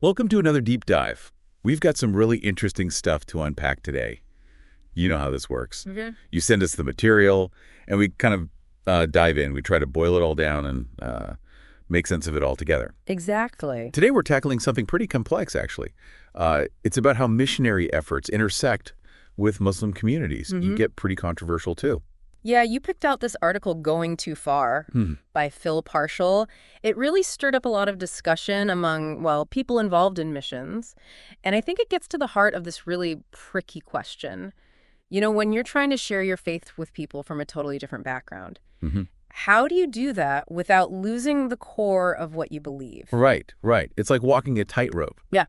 Welcome to another deep dive. We've got some really interesting stuff to unpack today. You know how this works. You send us the material, and we kind of dive in. We try to boil it all down and make sense of it all together. Exactly. Today we're tackling something pretty complex, actually. It's about how missionary efforts intersect with Muslim communities. You get pretty controversial, too. Yeah, you picked out this article, Going Too Far, by Phil Parshall. It really stirred up a lot of discussion among, well, people involved in missions. And I think it gets to the heart of this really pricky question. You know, when you're trying to share your faith with people from a totally different background, how do you do that without losing the core of what you believe? Right. It's like walking a tightrope. Yeah.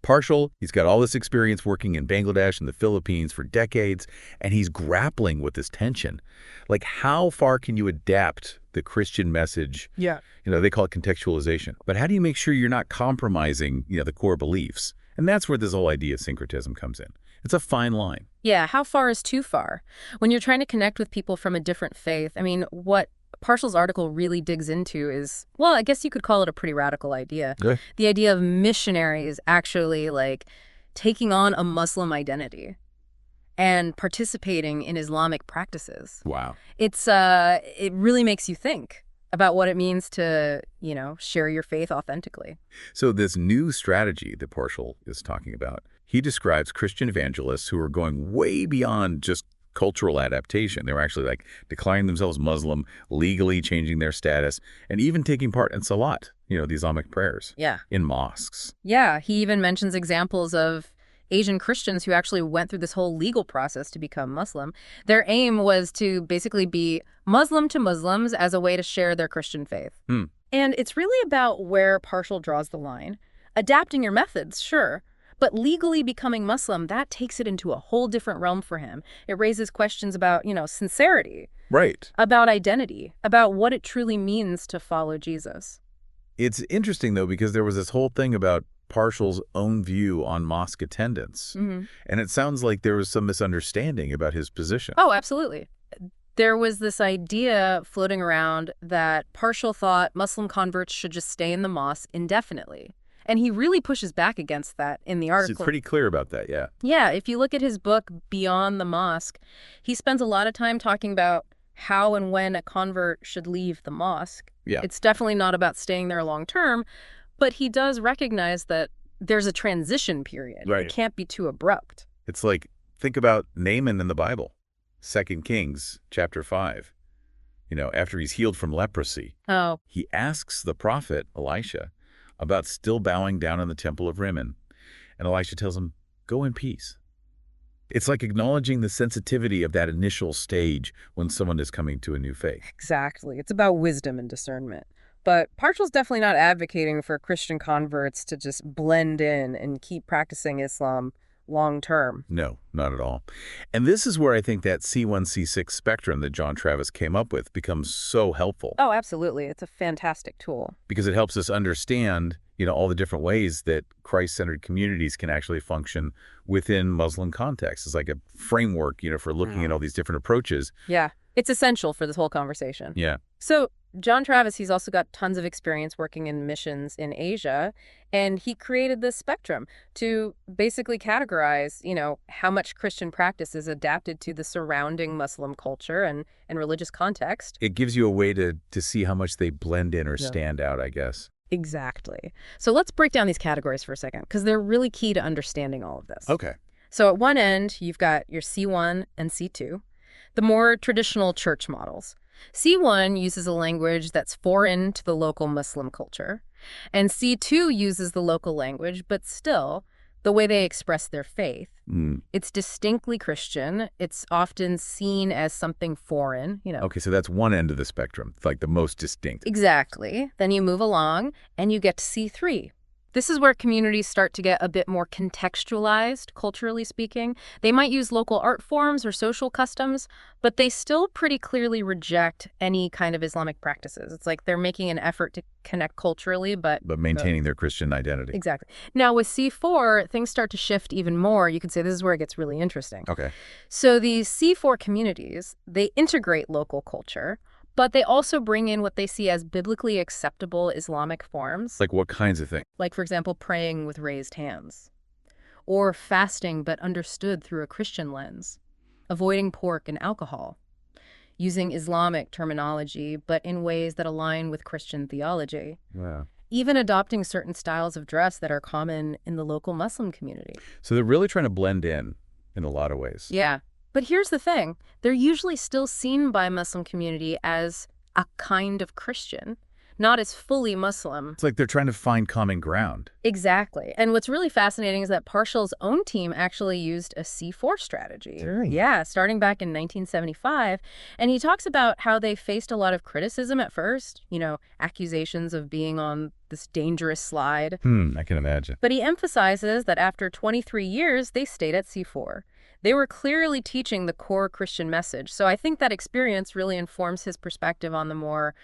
Parshall, he's got all this experience working in Bangladesh and the Philippines for decades, and he's grappling with this tension. Like, how far can you adapt the Christian message? Yeah. You know, they call it contextualization. But how do you make sure you're not compromising, the core beliefs? And that's where this whole idea of syncretism comes in. It's a fine line. Yeah, how far is too far? When you're trying to connect with people from a different faith, I mean, what Parshall's article really digs into is, well, I guess you could call it a pretty radical idea. Okay. The idea of missionaries actually, like, taking on a Muslim identity and participating in Islamic practices. Wow. It really makes you think about what it means to, share your faith authentically. So this new strategy that Parshall is talking about, he describes Christian evangelists who are going way beyond just cultural adaptation. They were actually like declaring themselves Muslim, legally changing their status, and even taking part in salat, the Islamic prayers. Yeah. In mosques. Yeah, he even mentions examples of Asian Christians who actually went through this whole legal process to become Muslim. Their aim was to basically be Muslim to Muslims as a way to share their Christian faith. And it's really about where Parshall draws the line. Adapting your methods, sure. But legally becoming Muslim, that takes it into a whole different realm for him. It raises questions about, sincerity. Right. About identity. About what it truly means to follow Jesus. It's interesting, though, because there was this whole thing about Parshall's own view on mosque attendance. And it sounds like there was some misunderstanding about his position. Oh, absolutely. There was this idea floating around that Parshall thought Muslim converts should just stay in the mosque indefinitely. And he really pushes back against that in the article. He's pretty clear about that, yeah. Yeah, if you look at his book, Beyond the Mosque, he spends a lot of time talking about how and when a convert should leave the mosque. Yeah. It's definitely not about staying there long term, but he does recognize that there's a transition period. Right. It can't be too abrupt. It's like, think about Naaman in the Bible, 2 Kings chapter 5. After he's healed from leprosy, he asks the prophet Elisha about still bowing down in the temple of Rimmon. And Elisha tells him, go in peace. It's like acknowledging the sensitivity of that initial stage when someone is coming to a new faith. Exactly. It's about wisdom and discernment. But Parshall's definitely not advocating for Christian converts to just blend in and keep practicing Islam long term. No, not at all. And this is where I think that C1, C6 spectrum that John Travis came up with becomes so helpful. Oh, absolutely. It's a fantastic tool. Because it helps us understand, all the different ways that Christ-centered communities can actually function within Muslim contexts. It's like a framework, for looking at all these different approaches. Yeah. It's essential for this whole conversation. Yeah. So John Travis, he's also got tons of experience working in missions in Asia, and he created this spectrum to basically categorize, how much Christian practice is adapted to the surrounding Muslim culture and religious context. It gives you a way to see how much they blend in or stand out, I guess. Exactly. So let's break down these categories for a second, because they're really key to understanding all of this. Okay. So at one end, you've got your C1 and C2, the more traditional church models. C1 uses a language that's foreign to the local Muslim culture, and C2 uses the local language, but still, the way they express their faith. It's distinctly Christian. It's often seen as something foreign, Okay, so that's one end of the spectrum, like the most distinct. Exactly. Then you move along, and you get to C3. This is where communities start to get a bit more contextualized, culturally speaking. They might use local art forms or social customs, but they still pretty clearly reject any kind of Islamic practices. It's like they're making an effort to connect culturally, but maintaining their Christian identity. Exactly. Now with C4, things start to shift even more. You could say this is where it gets really interesting. Okay. So these C4 communities, they integrate local culture, But they also bring in what they see as biblically acceptable Islamic forms. Like what kinds of things? Like, for example, praying with raised hands. Or fasting but understood through a Christian lens. Avoiding pork and alcohol. Using Islamic terminology, but in ways that align with Christian theology. Wow. Even adopting certain styles of dress that are common in the local Muslim community. So they're really trying to blend in a lot of ways. Yeah. But here's the thing. They're usually still seen by Muslim community as a kind of Christian, not as fully Muslim. It's like they're trying to find common ground. Exactly. And what's really fascinating is that Parshall's own team actually used a C4 strategy. Really? Yeah, starting back in 1975. And he talks about how they faced a lot of criticism at first, accusations of being on this dangerous slide. I can imagine. But he emphasizes that after 23 years, they stayed at C4. They were clearly teaching the core Christian message. So I think that experience really informs his perspective on the more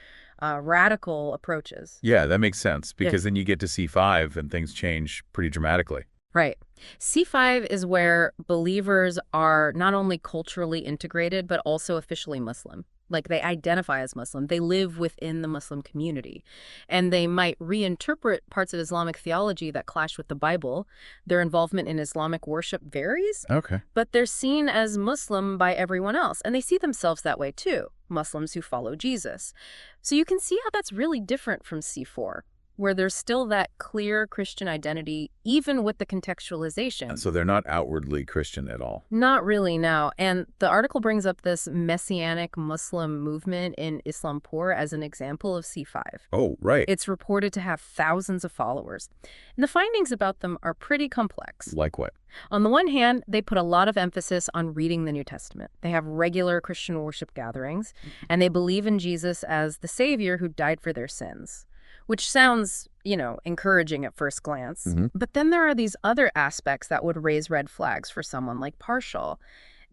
radical approaches. Yeah, that makes sense, because then you get to C5 and things change pretty dramatically. Right. C5 is where believers are not only culturally integrated, but also officially Muslim. Like, they identify as Muslim. They live within the Muslim community. And they might reinterpret parts of Islamic theology that clash with the Bible. Their involvement in Islamic worship varies. Okay. But they're seen as Muslim by everyone else. And they see themselves that way, too. Muslims who follow Jesus. So you can see how that's really different from C4, where there's still that clear Christian identity, even with the contextualization. So they're not outwardly Christian at all. Not really, no. And the article brings up this messianic Muslim movement in Islampur as an example of C5. Oh, right. It's reported to have thousands of followers. And the findings about them are pretty complex. Like what? On the one hand, they put a lot of emphasis on reading the New Testament. They have regular Christian worship gatherings, and they believe in Jesus as the Savior who died for their sins. Which sounds, encouraging at first glance. But then there are these other aspects that would raise red flags for someone like Parshall.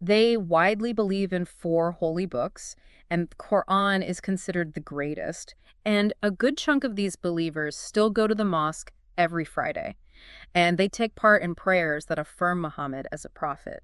They widely believe in 4 holy books, and the Quran is considered the greatest. And a good chunk of these believers still go to the mosque every Friday. And they take part in prayers that affirm Muhammad as a prophet.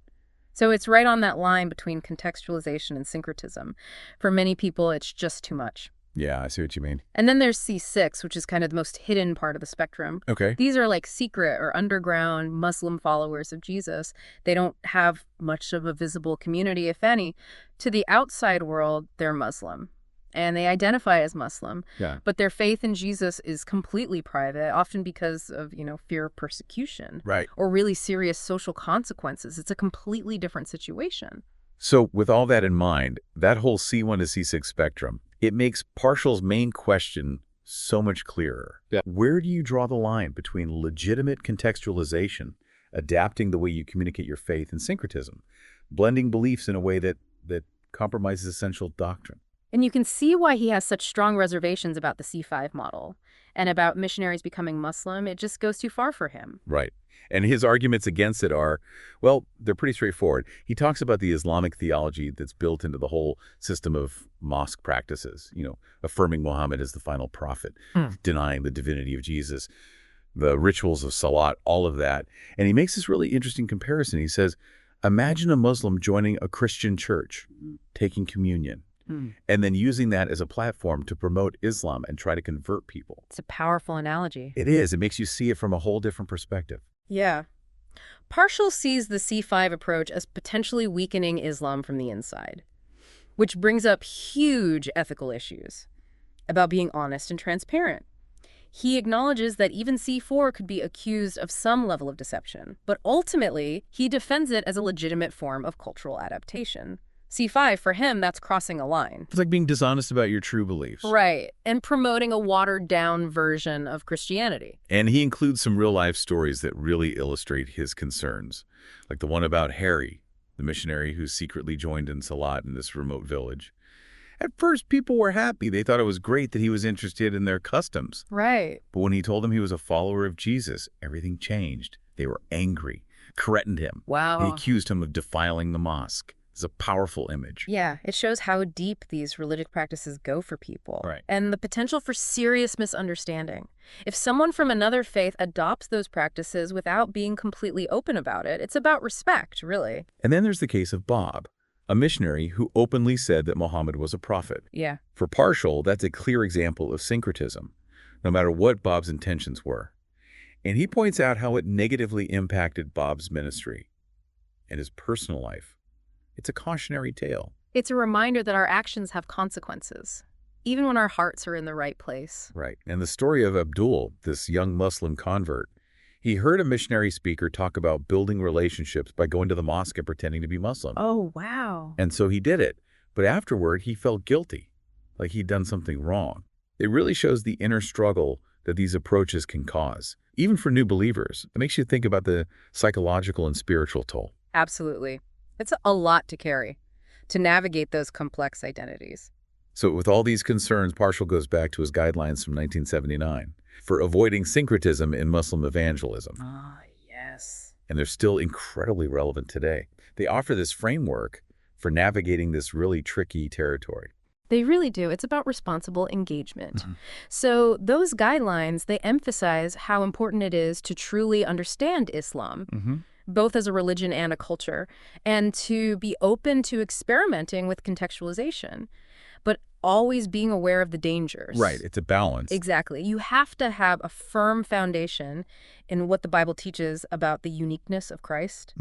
So it's right on that line between contextualization and syncretism. For many people, it's just too much. Yeah, I see what you mean. And then there's C6, which is kind of the most hidden part of the spectrum. Okay. These are like secret or underground Muslim followers of Jesus. They don't have much of a visible community, if any. To the outside world, they're Muslim. And they identify as Muslim. Yeah. But their faith in Jesus is completely private, often because of, fear of persecution. Right. Or really serious social consequences. It's a completely different situation. So with all that in mind, that whole C1 to C6 spectrum, it makes Parshall's main question so much clearer. Yeah. Where do you draw the line between legitimate contextualization, adapting the way you communicate your faith, and syncretism, blending beliefs in a way that compromises essential doctrine? And you can see why he has such strong reservations about the C5 model and about missionaries becoming Muslim. It just goes too far for him. Right. And his arguments against it are, well, they're pretty straightforward. He talks about the Islamic theology that's built into the whole system of mosque practices, affirming Muhammad as the final prophet, denying the divinity of Jesus, the rituals of salat, all of that. And he makes this really interesting comparison. He says, imagine a Muslim joining a Christian church, taking communion, and then using that as a platform to promote Islam and try to convert people. It's a powerful analogy. It is. It makes you see it from a whole different perspective. Yeah. Parshall sees the C5 approach as potentially weakening Islam from the inside, which brings up huge ethical issues about being honest and transparent. He acknowledges that even C4 could be accused of some level of deception, but ultimately, he defends it as a legitimate form of cultural adaptation. C5, for him, that's crossing a line. It's like being dishonest about your true beliefs. Right, and promoting a watered-down version of Christianity. And he includes some real-life stories that really illustrate his concerns, like the one about Harry, the missionary who secretly joined in Salat in this remote village. At first, people were happy. They thought it was great that he was interested in their customs. Right. But when he told them he was a follower of Jesus, everything changed. They were angry, threatened him. Wow. They accused him of defiling the mosque. It's a powerful image. Yeah, it shows how deep these religious practices go for people. Right. And the potential for serious misunderstanding. If someone from another faith adopts those practices without being completely open about it, it's about respect, really. And then there's the case of Bob, a missionary who openly said that Muhammad was a prophet. Yeah. For Parshall, that's a clear example of syncretism, no matter what Bob's intentions were. And he points out how it negatively impacted Bob's ministry and his personal life. It's a cautionary tale. It's a reminder that our actions have consequences, even when our hearts are in the right place. Right. And the story of Abdul, this young Muslim convert, he heard a missionary speaker talk about building relationships by going to the mosque and pretending to be Muslim. Oh, wow. And so he did it. But afterward, he felt guilty, like he'd done something wrong. It really shows the inner struggle that these approaches can cause, even for new believers. It makes you think about the psychological and spiritual toll. Absolutely. It's a lot to carry, to navigate those complex identities. So with all these concerns, Parshall goes back to his guidelines from 1979 for avoiding syncretism in Muslim evangelism. Ah, yes. And they're still incredibly relevant today. They offer this framework for navigating this really tricky territory. They really do. It's about responsible engagement. So those guidelines, they emphasize how important it is to truly understand Islam, both as a religion and a culture, and to be open to experimenting with contextualization, but always being aware of the dangers. Right. It's a balance. Exactly. You have to have a firm foundation in what the Bible teaches about the uniqueness of Christ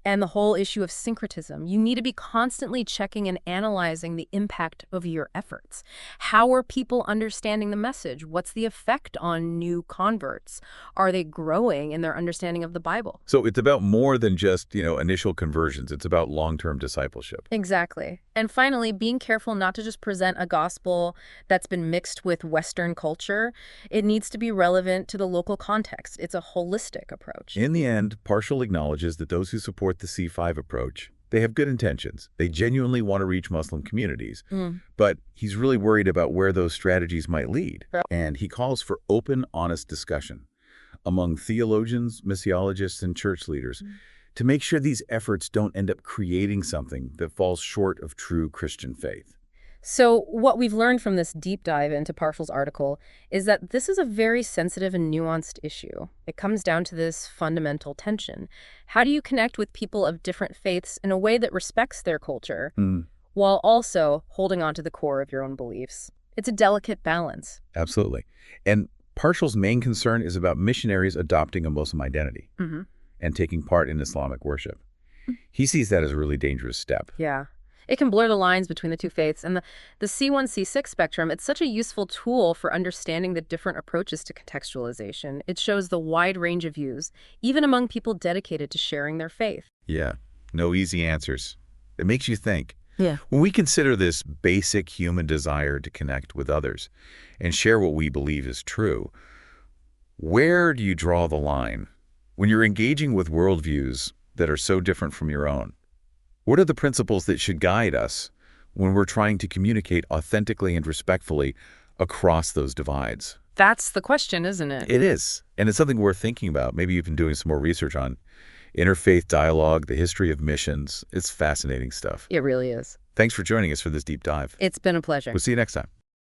and the whole issue of syncretism. You need to be constantly checking and analyzing the impact of your efforts. How are people understanding the message? What's the effect on new converts? Are they growing in their understanding of the Bible? So it's about more than just, initial conversions. It's about long-term discipleship. Exactly. And finally, being careful not to just present a gospel that's been mixed with Western culture. It needs to be relevant to the local context. It's a holistic approach. In the end, Parshall acknowledges that those who support the C5 approach, they have good intentions. They genuinely want to reach Muslim communities. But he's really worried about where those strategies might lead. And he calls for open, honest discussion among theologians, missiologists, and church leaders to make sure these efforts don't end up creating something that falls short of true Christian faith. So what we've learned from this deep dive into Parshall's article is that this is a very sensitive and nuanced issue. It comes down to this fundamental tension. How do you connect with people of different faiths in a way that respects their culture while also holding on to the core of your own beliefs? It's a delicate balance. Absolutely. And Parshall's main concern is about missionaries adopting a Muslim identity and taking part in Islamic worship. He sees that as a really dangerous step. Yeah. It can blur the lines between the two faiths. And the C1, C6 spectrum, it's such a useful tool for understanding the different approaches to contextualization. It shows the wide range of views, even among people dedicated to sharing their faith. Yeah, no easy answers. It makes you think. Yeah. When we consider this basic human desire to connect with others and share what we believe is true, where do you draw the line when you're engaging with worldviews that are so different from your own? What are the principles that should guide us when we're trying to communicate authentically and respectfully across those divides? That's the question, isn't it? It is. And it's something worth thinking about. Maybe you've been doing some more research on interfaith dialogue, the history of missions. It's fascinating stuff. It really is. Thanks for joining us for this deep dive. It's been a pleasure. We'll see you next time.